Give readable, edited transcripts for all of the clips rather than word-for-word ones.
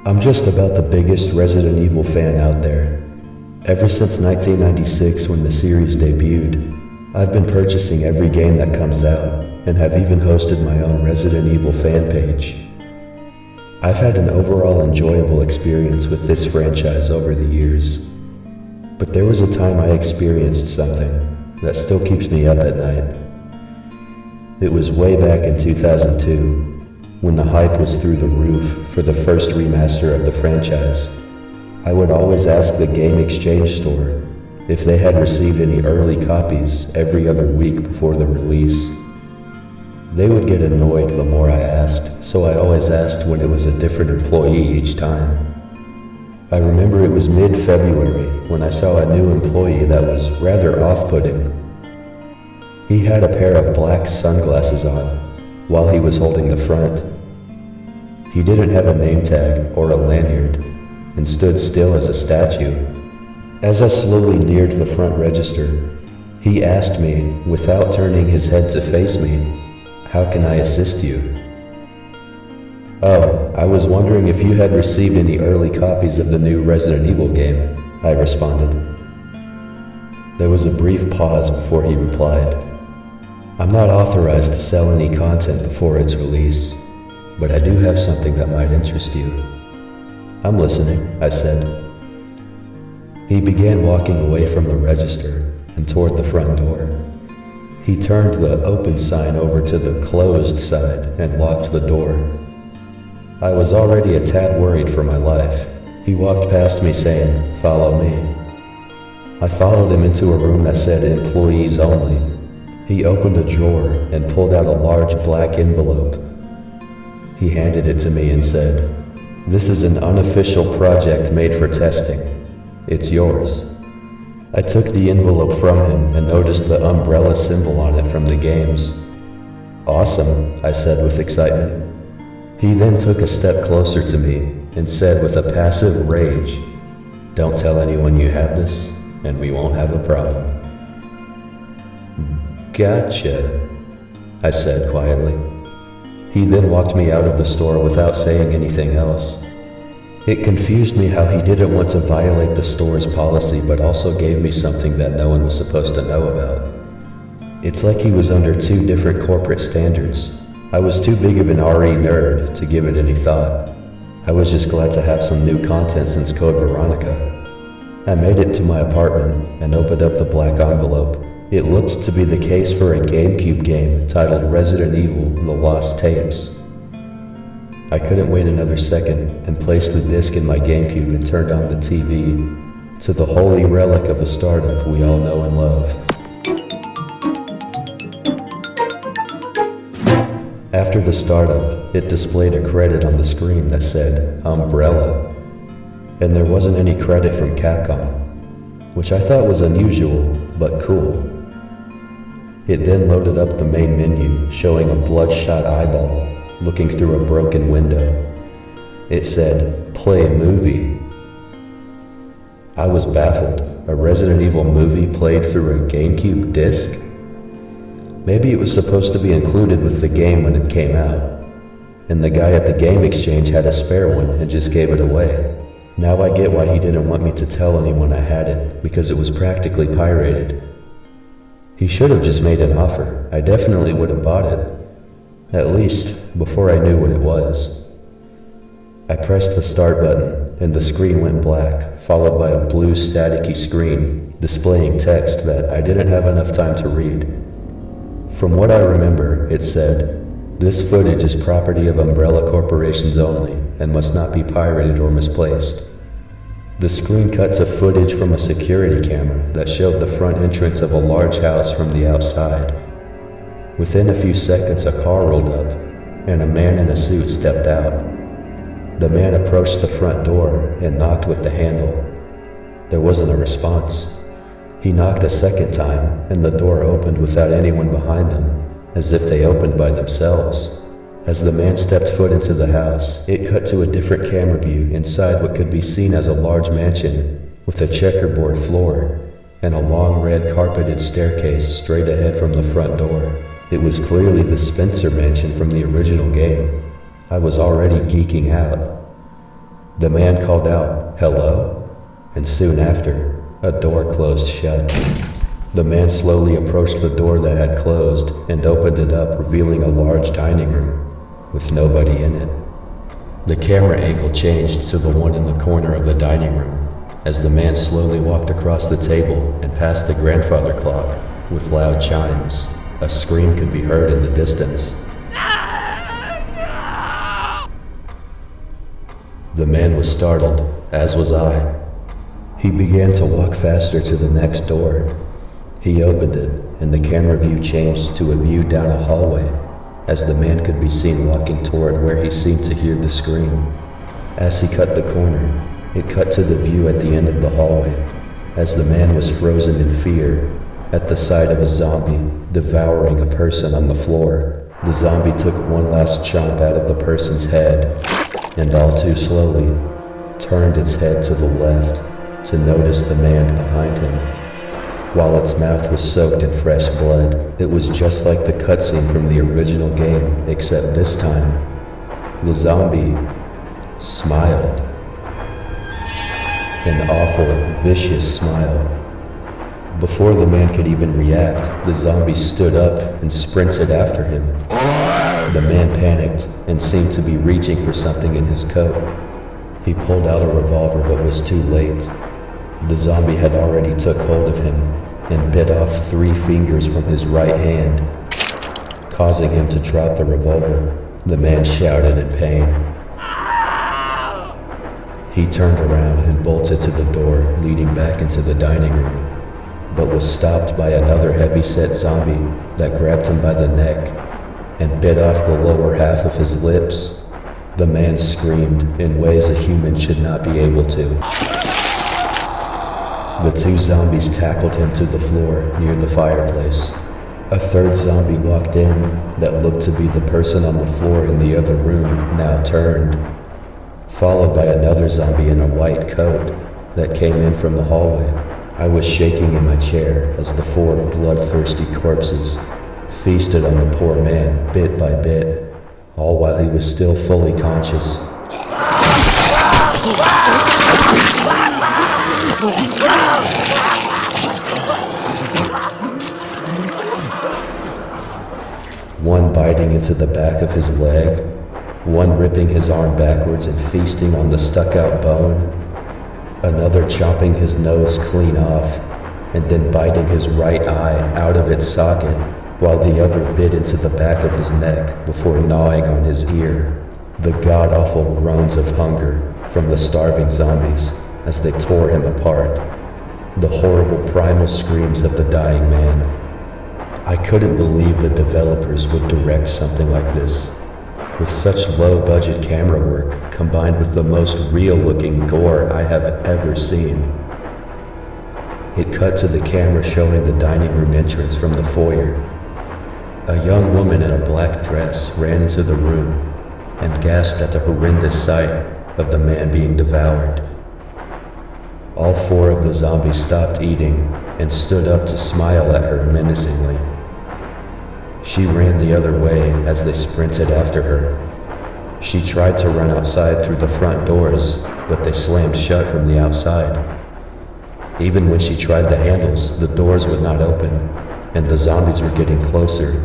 I'm just about the biggest Resident Evil fan out there. Ever since 1996 when the series debuted, I've been purchasing every game that comes out and have even hosted my own Resident Evil fan page. I've had an overall enjoyable experience with this franchise over the years, but there was a time I experienced something that still keeps me up at night. It was way back in 2002, when the hype was through the roof for the first remaster of the franchise. I would always ask the Game Exchange store if they had received any early copies every other week before the release. They would get annoyed the more I asked, so I always asked when it was a different employee each time. I remember it was mid-February when I saw a new employee that was rather off-putting. He had a pair of black sunglasses on while he was holding the front. He didn't have a name tag or a lanyard and stood still as a statue. As I slowly neared the front register, he asked me, without turning his head to face me, "How can I assist you?" "Oh, I was wondering if you had received any early copies of the new Resident Evil game," I responded. There was a brief pause before he replied, "I'm not authorized to sell any content before its release, but I do have something that might interest you." "I'm listening," I said. He began walking away from the register and toward the front door. He turned the open sign over to the closed side and locked the door. I was already a tad worried for my life. He walked past me saying, "Follow me." I followed him into a room that said "Employees Only." He opened a drawer and pulled out a large black envelope. He handed it to me and said, "This is an unofficial project made for testing. It's yours." I took the envelope from him and noticed the umbrella symbol on it from the games. "Awesome," I said with excitement. He then took a step closer to me and said with a passive rage, "Don't tell anyone you have this, and we won't have a problem." "Gotcha," I said quietly. He then walked me out of the store without saying anything else. It confused me how he didn't want to violate the store's policy but also gave me something that no one was supposed to know about. It's like he was under two different corporate standards. I was too big of an RE nerd to give it any thought. I was just glad to have some new content since Code Veronica. I made it to my apartment and opened up the black envelope. It looked to be the case for a GameCube game titled Resident Evil: The Lost Tapes. I couldn't wait another second and placed the disc in my GameCube and turned on the TV to the holy relic of a startup we all know and love. After the startup, it displayed a credit on the screen that said Umbrella, and there wasn't any credit from Capcom, which I thought was unusual but cool. It then loaded up the main menu, showing a bloodshot eyeball looking through a broken window. It said, "Play movie." I was baffled. A Resident Evil movie played through a GameCube disc? Maybe it was supposed to be included with the game when it came out, and the guy at the Game Exchange had a spare one and just gave it away. Now I get why he didn't want me to tell anyone I had it, because it was practically pirated. He should have just made an offer. I definitely would have bought it. At least, before I knew what it was. I pressed the start button, and the screen went black, followed by a blue staticky screen displaying text that I didn't have enough time to read. From what I remember, it said, "This footage is property of Umbrella Corporations only and must not be pirated or misplaced." The screen cut to footage from a security camera that showed the front entrance of a large house from the outside. Within a few seconds, a car rolled up, and a man in a suit stepped out. The man approached the front door and knocked with the handle. There wasn't a response. He knocked a second time, and the door opened without anyone behind them, as if they opened by themselves. As the man stepped foot into the house, it cut to a different camera view inside what could be seen as a large mansion with a checkerboard floor and a long red carpeted staircase straight ahead from the front door. It was clearly the Spencer mansion from the original game. I was already geeking out. The man called out, "Hello?" And soon after, a door closed shut. The man slowly approached the door that had closed and opened it up, revealing a large dining room with nobody in it. The camera angle changed to the one in the corner of the dining room as the man slowly walked across the table and past the grandfather clock with loud chimes. A scream could be heard in the distance. The man was startled, as was I. He began to walk faster to the next door. He opened it, and the camera view changed to a view down a hallway, as the man could be seen walking toward where he seemed to hear the scream. As he cut the corner, it cut to the view at the end of the hallway, as the man was frozen in fear at the sight of a zombie devouring a person on the floor. The zombie took one last chomp out of the person's head, and all too slowly turned its head to the left to notice the man behind him. While its mouth was soaked in fresh blood, it was just like the cutscene from the original game, except this time, the zombie smiled. An awful, vicious smile. Before the man could even react, the zombie stood up and sprinted after him. The man panicked and seemed to be reaching for something in his coat. He pulled out a revolver but was too late. The zombie had already took hold of him and bit off 3 fingers from his right hand, causing him to drop the revolver. The man shouted in pain. He turned around and bolted to the door leading back into the dining room, but was stopped by another heavy-set zombie that grabbed him by the neck and bit off the lower half of his lips. The man screamed in ways a human should not be able to. The 2 zombies tackled him to the floor near the fireplace. A third zombie walked in that looked to be the person on the floor in the other room, now turned, followed by another zombie in a white coat that came in from the hallway. I was shaking in my chair as the 4 bloodthirsty corpses feasted on the poor man bit by bit, all while he was still fully conscious. One biting into the back of his leg, one ripping his arm backwards and feasting on the stuck-out bone, another chopping his nose clean off, and then biting his right eye out of its socket, while the other bit into the back of his neck before gnawing on his ear. The god-awful groans of hunger from the starving zombies as they tore him apart. The horrible primal screams of the dying man. I couldn't believe the developers would direct something like this, with such low-budget camera work combined with the most real-looking gore I have ever seen. It cut to the camera showing the dining room entrance from the foyer. A young woman in a black dress ran into the room and gasped at the horrendous sight of the man being devoured. All 4 of the zombies stopped eating and stood up to smile at her menacingly. She ran the other way as they sprinted after her. She tried to run outside through the front doors, but they slammed shut from the outside. Even when she tried the handles, the doors would not open, and the zombies were getting closer.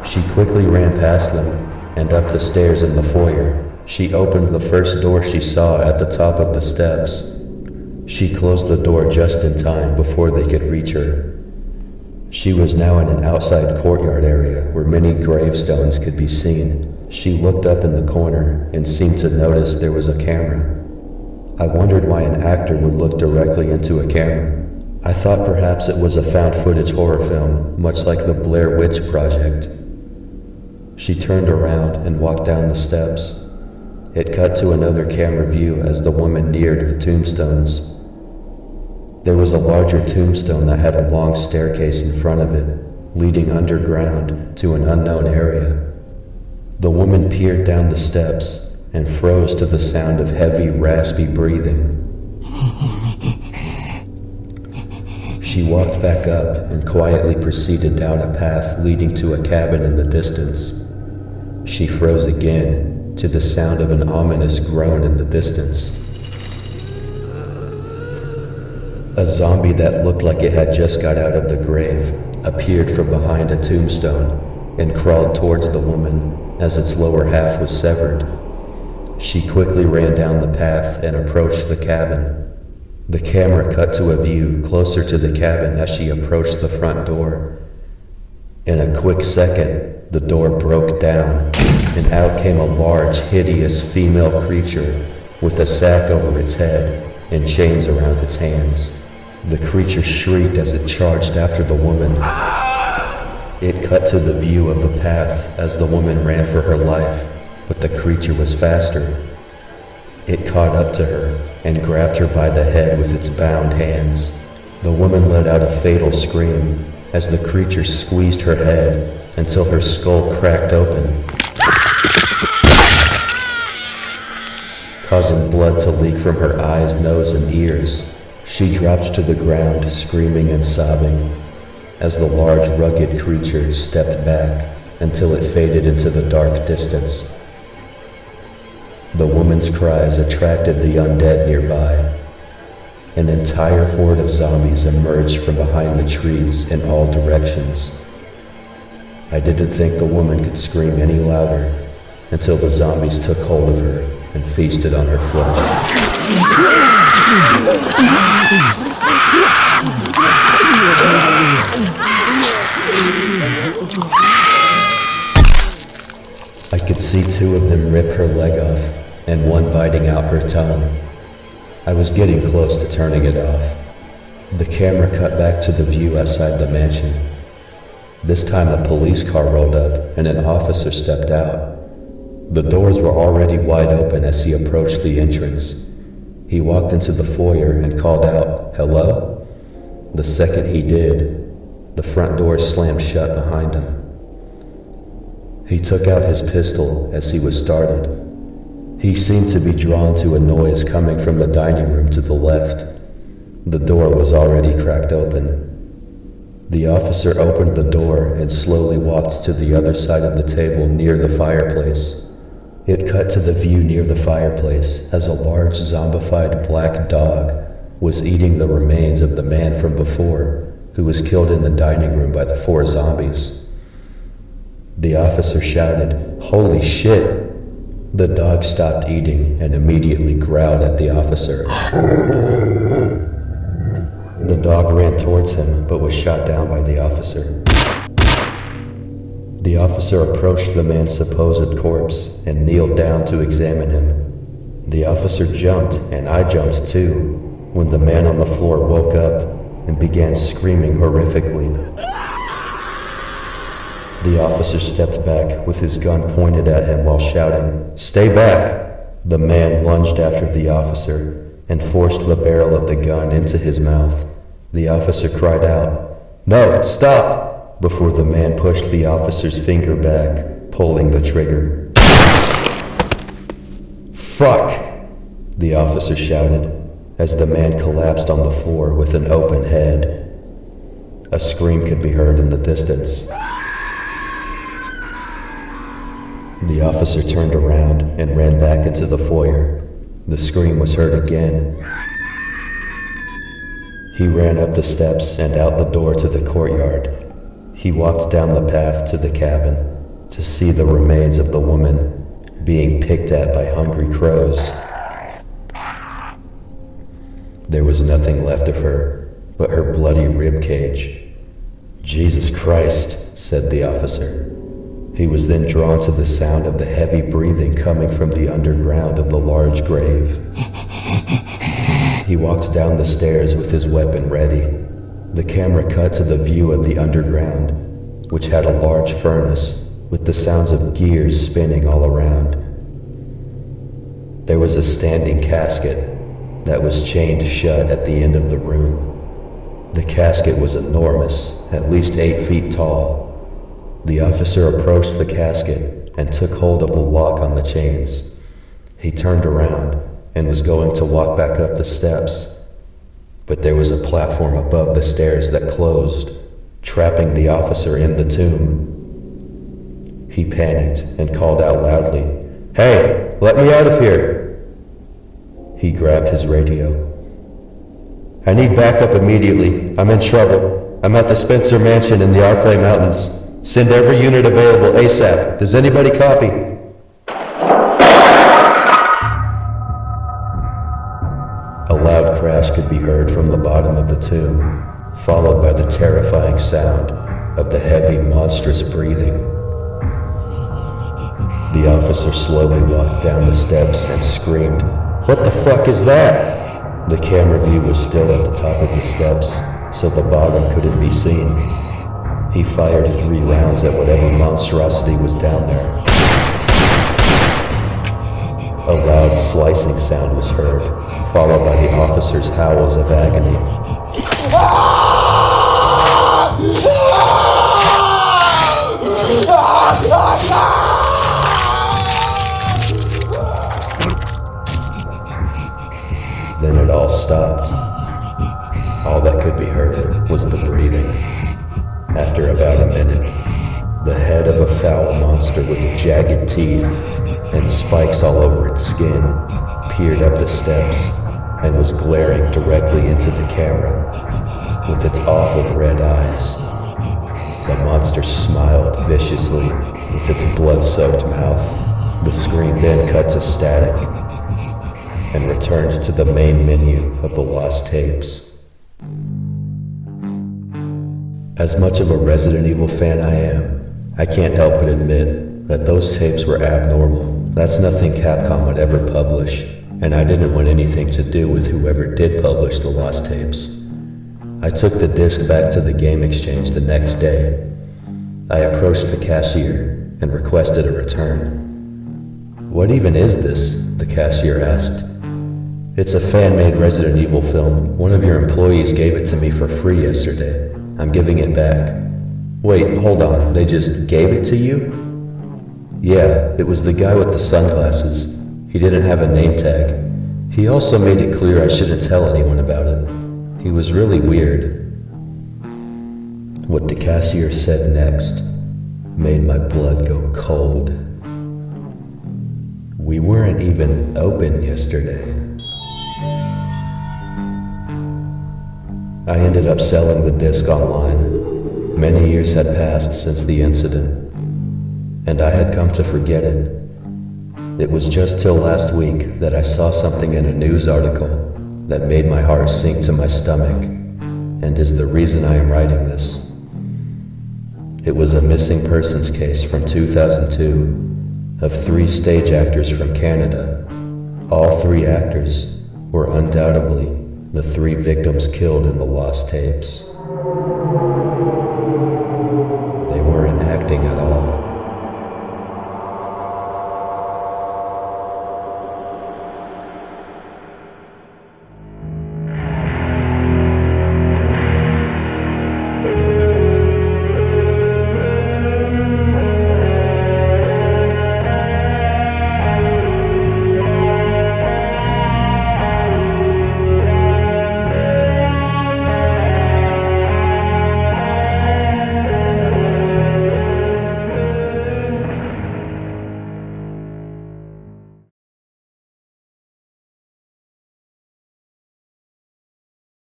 She quickly ran past them and up the stairs in the foyer. She opened the first door she saw at the top of the steps. She closed the door just in time before they could reach her. She was now in an outside courtyard area where many gravestones could be seen. She looked up in the corner and seemed to notice there was a camera. I wondered why an actor would look directly into a camera. I thought perhaps it was a found footage horror film, much like the Blair Witch Project. She turned around and walked down the steps. It cut to another camera view as the woman neared the tombstones. There was a larger tombstone that had a long staircase in front of it, leading underground to an unknown area. The woman peered down the steps and froze to the sound of heavy, raspy breathing. She walked back up and quietly proceeded down a path leading to a cabin in the distance. She froze again to the sound of an ominous groan in the distance. A zombie that looked like it had just got out of the grave appeared from behind a tombstone and crawled towards the woman as its lower half was severed. She quickly ran down the path and approached the cabin. The camera cut to a view closer to the cabin as she approached the front door. In a quick second, the door broke down, and out came a large, hideous female creature with a sack over its head and chains around its hands. The creature shrieked as it charged after the woman. It cut to the view of the path as the woman ran for her life, but the creature was faster. It caught up to her and grabbed her by the head with its bound hands. The woman let out a fatal scream as the creature squeezed her head until her skull cracked open, causing blood to leak from her eyes, nose, and ears. She dropped to the ground, screaming and sobbing, as the large, rugged creature stepped back until it faded into the dark distance. The woman's cries attracted the undead nearby. An entire horde of zombies emerged from behind the trees in all directions. I didn't think the woman could scream any louder until the zombies took hold of her and feasted on her flesh. I could see two of them rip her leg off and one biting out her tongue. I was getting close to turning it off. The camera cut back to the view outside the mansion. This time a police car rolled up and an officer stepped out. The doors were already wide open as he approached the entrance. He walked into the foyer and called out, "Hello?" The second he did, the front door slammed shut behind him. He took out his pistol as he was startled. He seemed to be drawn to a noise coming from the dining room to the left. The door was already cracked open. The officer opened the door and slowly walked to the other side of the table near the fireplace. It cut to the view near the fireplace as a large zombified black dog was eating the remains of the man from before who was killed in the dining room by the 4 zombies. The officer shouted, "Holy shit!" The dog stopped eating and immediately growled at the officer. The dog ran towards him but was shot down by the officer. The officer approached the man's supposed corpse and kneeled down to examine him. The officer jumped, and I jumped too, when the man on the floor woke up and began screaming horrifically. The officer stepped back with his gun pointed at him while shouting, "Stay back!" The man lunged after the officer and forced the barrel of the gun into his mouth. The officer cried out, "No, stop!" before the man pushed the officer's finger back, pulling the trigger. "Fuck!" the officer shouted as the man collapsed on the floor with an open head. A scream could be heard in the distance. The officer turned around and ran back into the foyer. The scream was heard again. He ran up the steps and out the door to the courtyard. He walked down the path to the cabin to see the remains of the woman being picked at by hungry crows. There was nothing left of her but her bloody rib cage. "Jesus Christ," said the officer. He was then drawn to the sound of the heavy breathing coming from the underground of the large grave. He walked down the stairs with his weapon ready. The camera cut to the view of the underground, which had a large furnace with the sounds of gears spinning all around. There was a standing casket that was chained shut at the end of the room. The casket was enormous, at least 8 feet tall. The officer approached the casket and took hold of the lock on the chains. He turned around and was going to walk back up the steps, but there was a platform above the stairs that closed, trapping the officer in the tomb. He panicked and called out loudly, Hey, let me out of here. He grabbed his radio. I need backup immediately. I'm in trouble. I'm at the Spencer Mansion in the Arclay Mountains. Send every unit available ASAP. Does anybody copy? A loud crash could be heard from the bottom of the tomb, followed by the terrifying sound of the heavy, monstrous breathing. The officer slowly walked down the steps and screamed, "What the fuck is that?" The camera view was still at the top of the steps, so the bottom couldn't be seen. He fired 3 rounds at whatever monstrosity was down there. A loud slicing sound was heard, followed by the officer's howls of agony. Then it all stopped. All that could be heard was the breathing. After about a minute, the head of a foul monster with jagged teeth and spikes all over its skin peered up the steps and was glaring directly into the camera with its awful red eyes. The monster smiled viciously with its blood-soaked mouth. The screen then cut to static and returned to the main menu of the lost tapes. As much of a Resident Evil fan I am, I can't help but admit that those tapes were abnormal. That's nothing Capcom would ever publish, and I didn't want anything to do with whoever did publish the lost tapes. I took the disc back to the game exchange the next day. I approached the cashier and requested a return. "What even is this?" the cashier asked. "It's a fan-made Resident Evil film. One of your employees gave it to me for free yesterday. I'm giving it back." "Wait, hold on, they just gave it to you?" "Yeah, it was the guy with the sunglasses. He didn't have a name tag. He also made it clear I shouldn't tell anyone about it. He was really weird." What the cashier said next made my blood go cold. "We weren't even open yesterday." I ended up selling the disc online. Many years had passed since the incident, and I had come to forget it. It was just till last week that I saw something in a news article that made my heart sink to my stomach, and is the reason I am writing this. It was a missing persons case from 2002 of 3 stage actors from Canada. All 3 actors were undoubtedly the 3 victims killed in the lost tapes.